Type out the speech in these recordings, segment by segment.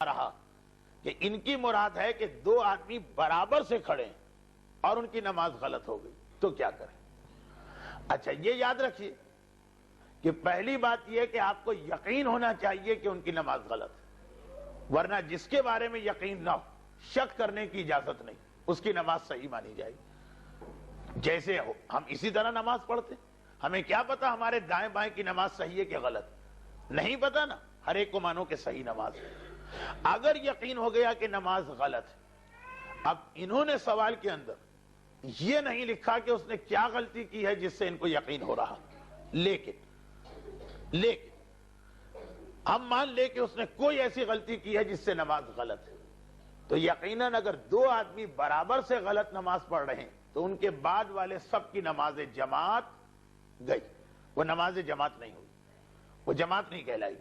رہا کہ ان کی مراد ہے کہ دو آدمی برابر سے کھڑے ہیں اور ان کی نماز غلط ہو گئی تو کیا کریں؟ اچھا یہ یاد رکھیے کہ پہلی بات یہ کہ آپ کو یقین ہونا چاہیے کہ ان کی نماز غلط ہے، ورنہ جس کے بارے میں یقین نہ ہو شک کرنے کی اجازت نہیں، اس کی نماز صحیح مانی جائے گی۔ جیسے ہم اسی طرح نماز پڑھتے، ہمیں کیا پتا ہمارے دائیں بائیں کی نماز صحیح ہے کہ غلط؟ نہیں پتا نا، ہر ایک کو مانو کہ صحیح نماز ہے۔ اگر یقین ہو گیا کہ نماز غلط ہے، اب انہوں نے سوال کے اندر یہ نہیں لکھا کہ اس نے کیا غلطی کی ہے جس سے ان کو یقین ہو رہا، لیکن ہم مان لے کہ اس نے کوئی ایسی غلطی کی ہے جس سے نماز غلط ہے، تو یقیناً اگر دو آدمی برابر سے غلط نماز پڑھ رہے ہیں تو ان کے بعد والے سب کی نماز جماعت گئی، وہ نماز جماعت نہیں ہوئی، وہ جماعت نہیں کہلائی۔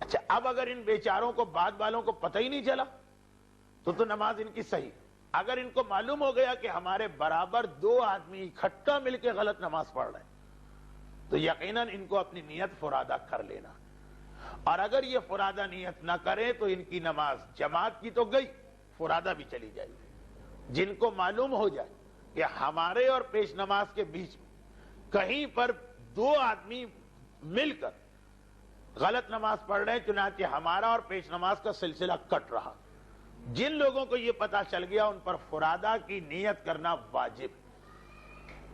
اچھا اب اگر ان بیچاروں کو بعد والوں کو پتہ ہی نہیں چلا تو نماز ان کی صحیح۔ اگر ان کو معلوم ہو گیا کہ ہمارے برابر دو آدمی اکٹھا مل کے غلط نماز پڑھ رہے ہیں تو یقیناً ان کو اپنی نیت فرادہ کر لینا، اور اگر یہ فرادہ نیت نہ کریں تو ان کی نماز جماعت کی تو گئی، فرادہ بھی چلی جائے گی۔ جن کو معلوم ہو جائے کہ ہمارے اور پیش نماز کے بیچ میں کہیں پر دو آدمی مل کر غلط نماز پڑھ رہے ہیں، چنانچہ ہمارا اور پیش نماز کا سلسلہ کٹ رہا، جن لوگوں کو یہ پتا چل گیا ان پر فرادہ کی نیت کرنا واجب،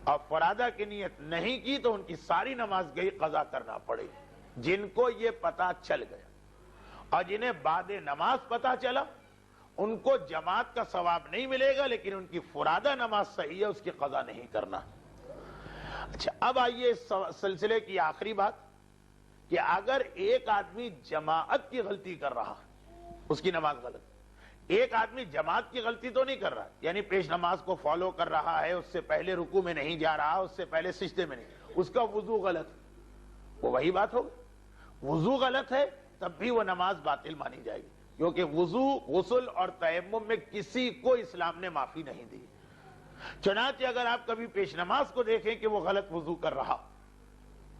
اور فرادہ کی نیت نہیں کی تو ان کی ساری نماز گئی، قضا کرنا پڑے گی۔ جن کو یہ پتا چل گیا اور جنہیں بعد نماز پتا چلا ان کو جماعت کا ثواب نہیں ملے گا، لیکن ان کی فرادہ نماز صحیح ہے، اس کی قضا نہیں کرنا۔ اچھا اب آئیے اس سلسلے کی آخری بات کہ اگر ایک آدمی جماعت کی غلطی کر رہا اس کی نماز غلط، ایک آدمی جماعت کی غلطی تو نہیں کر رہا، یعنی پیش نماز کو فالو کر رہا ہے، اس سے پہلے رکوع میں نہیں جا رہا، اس سے پہلے سجدے میں نہیں، اس کا وضو غلط، وہ وہی بات ہوگی، وضو غلط ہے تب بھی وہ نماز باطل مانی جائے گی، کیونکہ وضو، غسل اور تیمم میں کسی کو اسلام نے معافی نہیں دی۔ چنانچہ اگر آپ کبھی پیش نماز کو دیکھیں کہ وہ غلط وضو کر رہا،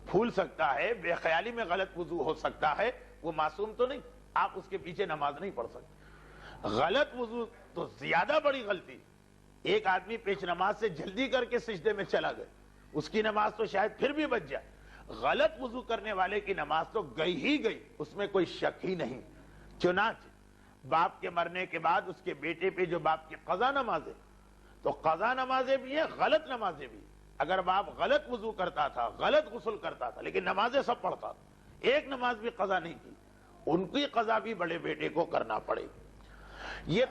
پھول سکتا ہے، بے خیالی میں غلط وضو ہو سکتا ہے، وہ معصوم تو نہیں، آپ اس کے پیچھے نماز نہیں پڑھ سکتے۔ غلط وضو تو زیادہ بڑی غلطی، ایک آدمی پیش نماز سے جلدی کر کے سجدے میں چلا گیا، اس کی نماز تو شاید پھر بھی بچ جائے، غلط وضو کرنے والے کی نماز تو گئی ہی گئی، اس میں کوئی شک ہی نہیں۔ چنانچہ باپ کے مرنے کے بعد اس کے بیٹے پہ جو باپ کی قضا نمازیں، تو قضا نمازیں بھی ہیں، غلط نمازیں بھی ہیں۔ اگر باپ غلط وضو کرتا تھا، غلط غسل کرتا تھا، لیکن نمازیں سب پڑھتا تھا، ایک نماز بھی قضا نہیں کی، ان کی قضا بھی بڑے بیٹے کو کرنا پڑے گی۔ یہ